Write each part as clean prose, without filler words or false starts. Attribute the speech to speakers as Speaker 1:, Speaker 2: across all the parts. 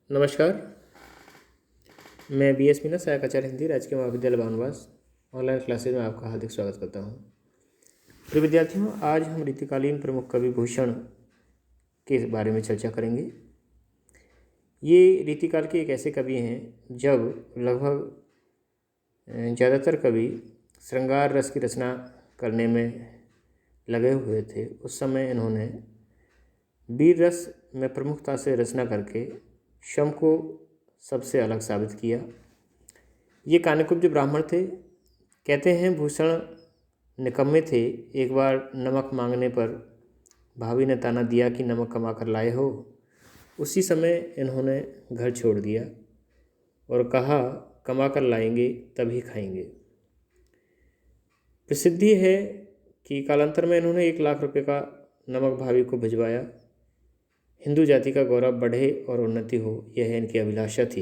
Speaker 1: नमस्कार। मैं BS मीना, सहायक आचार्य हिंदी, राजकीय महाविद्यालय बानवास ऑनलाइन क्लासेज में आपका हार्दिक स्वागत करता हूँ। प्रिय विद्यार्थियों, आज हम रीतिकालीन प्रमुख कवि भूषण के बारे में चर्चा करेंगे। ये रीतिकाल के एक ऐसे कवि हैं जब लगभग ज़्यादातर कवि श्रृंगार रस की रचना करने में लगे हुए थे। उस समय इन्होंने वीर रस में प्रमुखता से रचना करके शम को सबसे अलग साबित किया। ये कान्यकुब्ज ब्राह्मण थे। कहते हैं भूषण निकम्मे थे। एक बार नमक मांगने पर भाभी ने ताना दिया कि नमक कमा कर लाए हो। उसी समय इन्होंने घर छोड़ दिया और कहा कमा कर लाएंगे तभी खाएंगे। प्रसिद्धि है कि कालांतर में इन्होंने 1 लाख रुपए का नमक भाभी को भिजवाया। हिंदू जाति का गौरव बढ़े और उन्नति हो, यह इनकी अभिलाषा थी।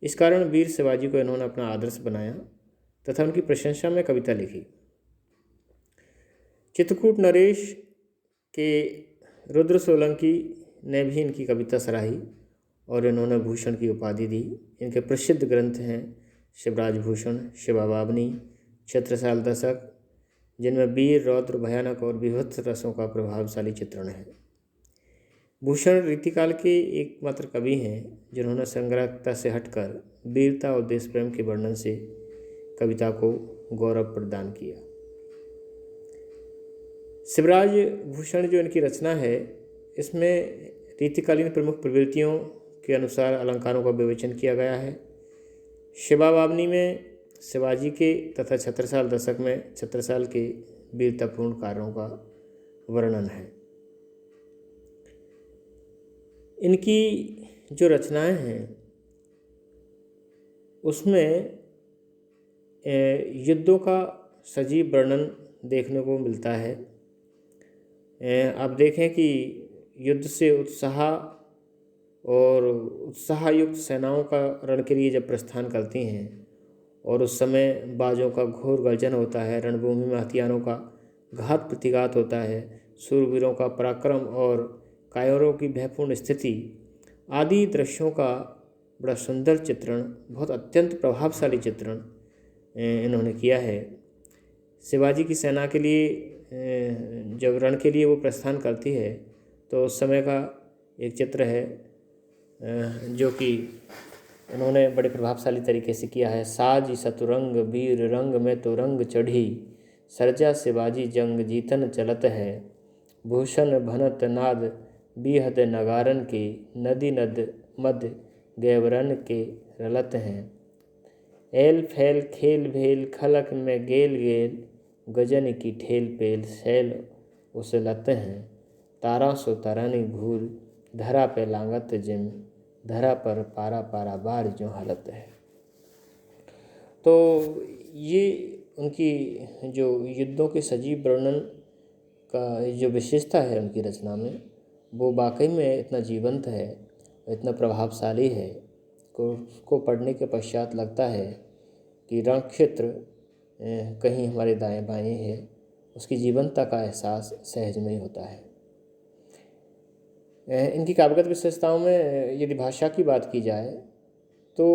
Speaker 1: इस कारण वीर शिवाजी को इन्होंने अपना आदर्श बनाया तथा उनकी प्रशंसा में कविता लिखी। चित्रकूट नरेश के रुद्र सोलंकी ने भी इनकी कविता सराही और इन्होंने भूषण की उपाधि दी। इनके प्रसिद्ध ग्रंथ हैं शिवराज भूषण, शिवाबावनी, छत्रसाल दशक, जिनमें वीर, रौद्र, भयानक और विभत्स रसों का प्रभावशाली चित्रण है। भूषण रीतिकाल के एकमात्र कवि हैं जिन्होंने संग्रहता से हटकर वीरता और देश प्रेम के वर्णन से कविता को गौरव प्रदान किया। शिवराज भूषण जो इनकी रचना है, इसमें रीतिकालीन प्रमुख प्रवृत्तियों के अनुसार अलंकारों का विवेचन किया गया है। शिवाबावनी में शिवाजी के तथा छत्रसाल दशक में छत्रसाल के वीरतापूर्ण कार्यों का वर्णन है। इनकी जो रचनाएं हैं उसमें युद्धों का सजीव वर्णन देखने को मिलता है। आप देखें कि युद्ध से उत्साहयुक्त सेनाओं का रण के लिए जब प्रस्थान करती हैं और उस समय बाजों का घोर गर्जन होता है, रणभूमि में हथियारों का घात प्रतिघात होता है, शूरवीरों का पराक्रम और कायरों की भयपूर्ण स्थिति आदि दृश्यों का बड़ा सुंदर चित्रण, बहुत अत्यंत प्रभावशाली चित्रण इन्होंने किया है। शिवाजी की सेना के लिए जब रण के लिए वो प्रस्थान करती है तो उस समय का एक चित्र है जो कि उन्होंने बड़े प्रभावशाली तरीके से किया है। साज सतुरंग वीर रंग में तो रंग चढ़ी, सरजा शिवाजी जंग जीतन चलत है, भूषण भनत नाद बीहद नगारन के, नदी नद मद गैवरन के रलत हैं, एल फैल खेल भेल खलक में गेल गेल, गजन की ठेल पेल सैल उछलत हैं, तारा सो तरनी भूल धरा पे लांगत जिम, धरा पर पारा पारा बार जो हालत है। तो ये उनकी जो युद्धों के सजीव वर्णन का जो विशेषता है उनकी रचना में, वो वाकई में इतना जीवंत है, इतना प्रभावशाली है को पढ़ने के पश्चात लगता है कि रण क्षेत्र कहीं हमारे दाएं बाएं है। उसकी जीवंतता का एहसास सहज में ही होता है। इनकी काव्यगत विशेषताओं में यदि भाषा की बात की जाए तो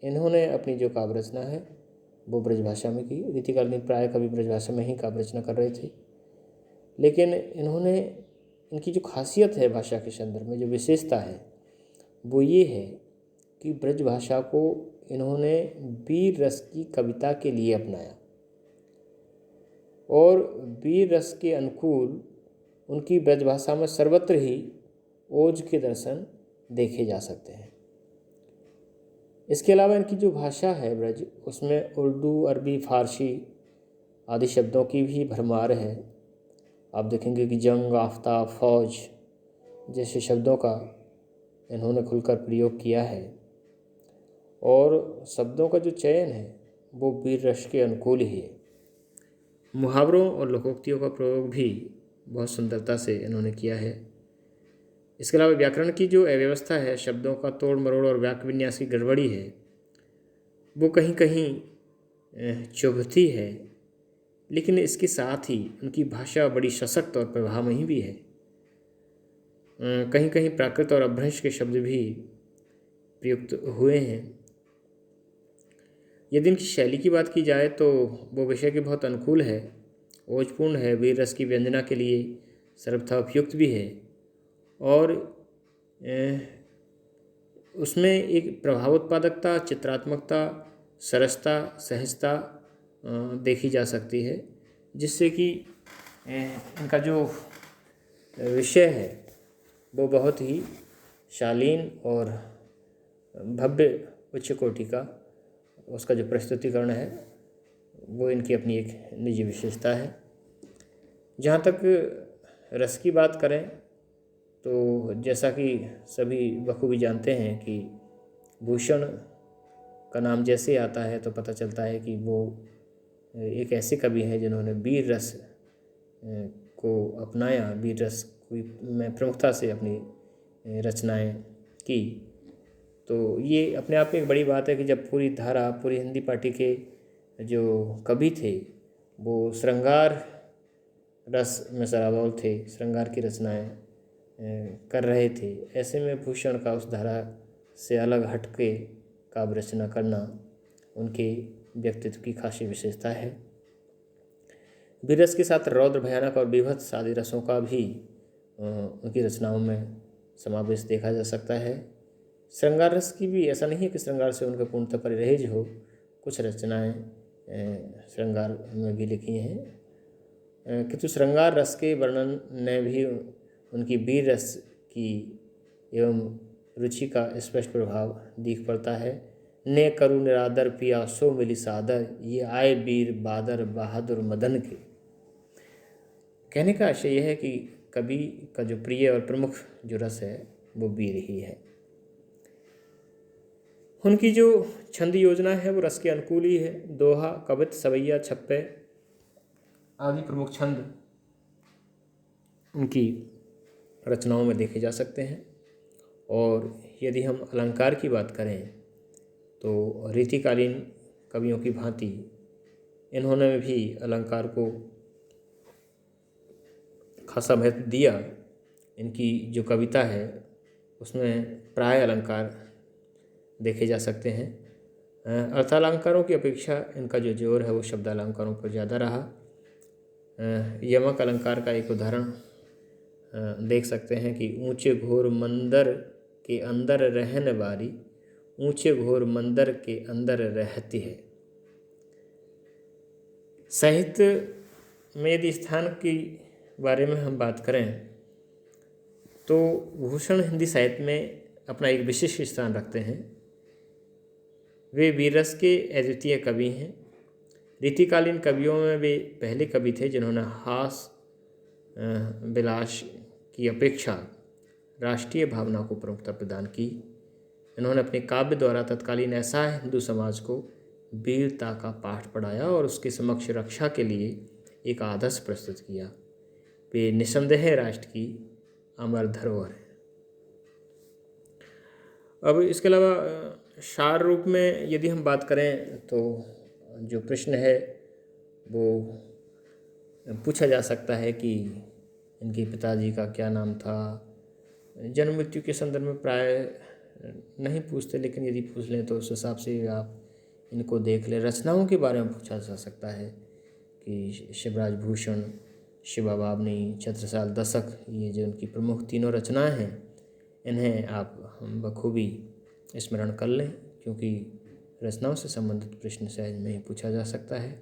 Speaker 1: इन्होंने अपनी जो काव्य रचना है वो ब्रजभाषा में की। रीतिकालीन प्राय कवि ब्रजभाषा में ही काव्य रचना कर रहे थे, लेकिन इनकी जो खासियत है भाषा के संदर्भ में, जो विशेषता है, वो ये है कि ब्रजभाषा को इन्होंने वीर रस की कविता के लिए अपनाया और वीर रस के अनुकूल उनकी ब्रजभाषा में सर्वत्र ही ओज के दर्शन देखे जा सकते हैं। इसके अलावा इनकी जो भाषा है ब्रज, उसमें उर्दू, अरबी, फारसी आदि शब्दों की भी भरमार है। आप देखेंगे कि जंग, आफ्ताब, फौज जैसे शब्दों का इन्होंने खुलकर प्रयोग किया है और शब्दों का जो चयन है वो वीर रस के अनुकूल ही है। मुहावरों और लोकोक्तियों का प्रयोग भी बहुत सुंदरता से इन्होंने किया है। इसके अलावा व्याकरण की जो अव्यवस्था है, शब्दों का तोड़ मरोड़ और वाक्य विन्यास की गड़बड़ी है, वो कहीं कहीं चुभती है, लेकिन इसके साथ ही उनकी भाषा बड़ी सशक्त और प्रभावमयी भी है। कहीं कहीं प्राकृत और अपभ्रंश के शब्द भी प्रयुक्त हुए हैं। यदि इनकी शैली की बात की जाए तो वो विषय के बहुत अनुकूल है, ओजपूर्ण है, वीर रस की व्यंजना के लिए सर्वथा उपयुक्त भी है और उसमें एक प्रभावोत्पादकता, चित्रात्मकता, सरसता, सहजता देखी जा सकती है, जिससे कि इनका जो विषय है वो बहुत ही शालीन और भव्य उच्च कोटि का उसका जो प्रस्तुतिकरण है वो इनकी अपनी एक निजी विशेषता है। जहाँ तक रस की बात करें तो जैसा कि सभी बखूबी जानते हैं कि भूषण का नाम जैसे ही आता है तो पता चलता है कि वो एक ऐसे कवि हैं जिन्होंने वीर रस को अपनाया, वीर रस को में प्रमुखता से अपनी रचनाएं की। तो ये अपने आप में एक बड़ी बात है कि जब पूरी धारा, पूरी हिंदी पार्टी के जो कवि थे वो श्रृंगार रस में सराबोर थे, श्रृंगार की रचनाएं कर रहे थे, ऐसे में भूषण का उस धारा से अलग हटके काव्य रचना करना उनके व्यक्तित्व की खासी विशेषता है। वीररस के साथ रौद्र, भयानक और बीभत्स आदि रसों का भी उनकी रचनाओं में समावेश देखा जा सकता है। श्रृंगार रस की भी ऐसा नहीं है कि श्रृंगार से उनका पूर्णतः परहेज हो, कुछ रचनाएं श्रृंगार में भी लिखी हैं, किंतु श्रृंगार रस के वर्णन ने भी उनकी वीर रस की एवं रुचि का स्पष्ट प्रभाव दिख पड़ता है। ने करु निरादर पिया सो मिली सादर, ये आए वीर बादर बहादुर मदन के। कहने का आशय यह है कि कवि का जो प्रिय और प्रमुख जो रस है वो वीर ही है। उनकी जो छंद योजना है वो रस के अनुकूल ही है। दोहा, कवित, सवैया, छप्पे आदि प्रमुख छंद उनकी रचनाओं में देखे जा सकते हैं। और यदि हम अलंकार की बात करें तो रीतिकालीन कवियों की भांति इन्होंने भी अलंकार को खासा महत्व दिया। इनकी जो कविता है उसमें प्राय अलंकार देखे जा सकते हैं। अर्थालंकारों की अपेक्षा इनका जो जोर है वो शब्दालंकारों पर ज़्यादा रहा। यमक अलंकार का एक उदाहरण देख सकते हैं कि ऊंचे घोर मंदिर के अंदर रहने वाली, ऊंचे घोर मंदिर के अंदर रहती है। साहित्य में यदि स्थान की बारे में हम बात करें तो भूषण हिंदी साहित्य में अपना एक विशिष्ट स्थान रखते हैं। वे वीररस के अद्वितीय कवि हैं। रीतिकालीन कवियों में वे पहले कवि थे जिन्होंने हास विलास की अपेक्षा राष्ट्रीय भावना को प्रमुखता प्रदान की। इन्होंने अपने काव्य द्वारा तत्कालीन ऐसा हिंदू समाज को वीरता का पाठ पढ़ाया और उसके समक्ष रक्षा के लिए एक आदर्श प्रस्तुत किया। वे निसंदेह राष्ट्र की अमर धरोहर है। अब इसके अलावा सार रूप में यदि हम बात करें तो जो प्रश्न है वो पूछा जा सकता है कि इनके पिताजी का क्या नाम था। जन्म मृत्यु के संदर्भ में प्राय नहीं पूछते, लेकिन यदि पूछ लें तो उस हिसाब से आप इनको देख लें। रचनाओं के बारे में पूछा जा सकता है कि शिवराज भूषण, शिवा बावनी, छत्रसाल दशक, ये जो उनकी प्रमुख तीनों रचनाएं हैं इन्हें आप बखूबी स्मरण कर लें, क्योंकि रचनाओं से संबंधित प्रश्न सहज में ही पूछा जा सकता है।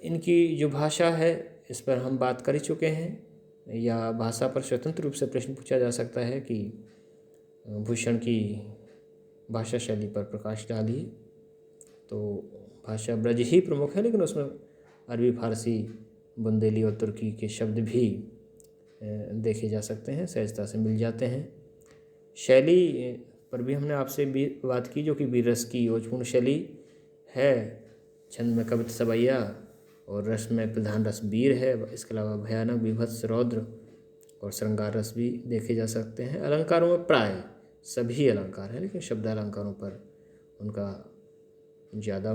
Speaker 1: इनकी जो भाषा है इस पर हम बात कर ही चुके हैं, या भाषा पर स्वतंत्र रूप से प्रश्न पूछा जा सकता है कि भूषण की भाषा शैली पर प्रकाश डालिए। तो भाषा ब्रज ही प्रमुख है, लेकिन उसमें अरबी, फारसी, बुंदेली और तुर्की के शब्द भी देखे जा सकते हैं, सहजता से मिल जाते हैं। शैली पर भी हमने आपसे भी बात की, जो कि वीररस की ओजपूर्ण शैली है। छंद में कवित, सवैया और रस में प्रधान रस वीर है। इसके अलावा भयानक, बीभत्स, रौद्र और श्रृंगार रस भी देखे जा सकते हैं। अलंकारों में प्राय सभी अलंकार हैं, लेकिन शब्दालंकारों पर उनका ज़्यादा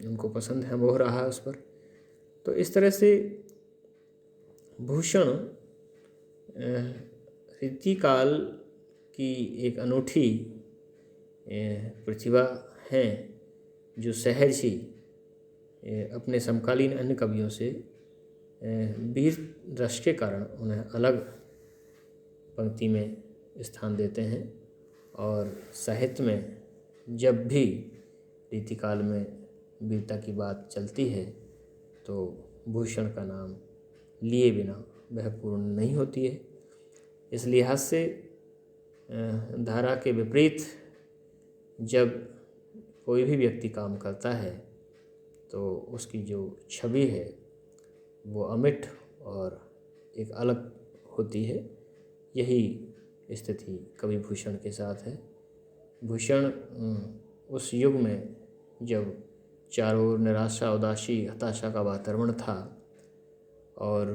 Speaker 1: उनको पसंद है, मोह रहा है उस पर। तो इस तरह से भूषण रीतिकाल की एक अनूठी प्रतिभा है जो सहज ही अपने समकालीन अन्य कवियों से वीर रस के कारण उन्हें अलग पंक्ति में स्थान देते हैं। और साहित्य में जब भी रीतिकाल में वीरता की बात चलती है तो भूषण का नाम लिए बिना वह पूर्ण नहीं होती है। इस लिहाज से धारा के विपरीत जब कोई भी व्यक्ति काम करता है तो उसकी जो छवि है वो अमिट और एक अलग होती है। यही स्थिति कवि भूषण के साथ है। भूषण उस युग में जब चारों ओर निराशा, उदासी, हताशा का वातावरण था और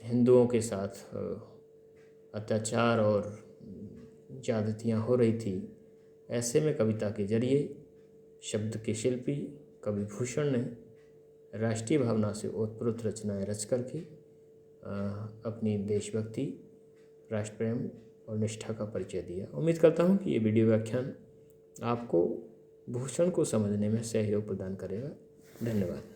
Speaker 1: हिंदुओं के साथ अत्याचार और ज्यादतियाँ हो रही थी, ऐसे में कविता के जरिए शब्द के शिल्पी कवि भूषण ने राष्ट्रीय भावना से ओतप्रोत रचनाएं रच करके अपनी देशभक्ति, राष्ट्र प्रेम और निष्ठा का परिचय दिया। उम्मीद करता हूँ कि ये वीडियो व्याख्यान आपको भूषण को समझने में सहयोग प्रदान करेगा। धन्यवाद।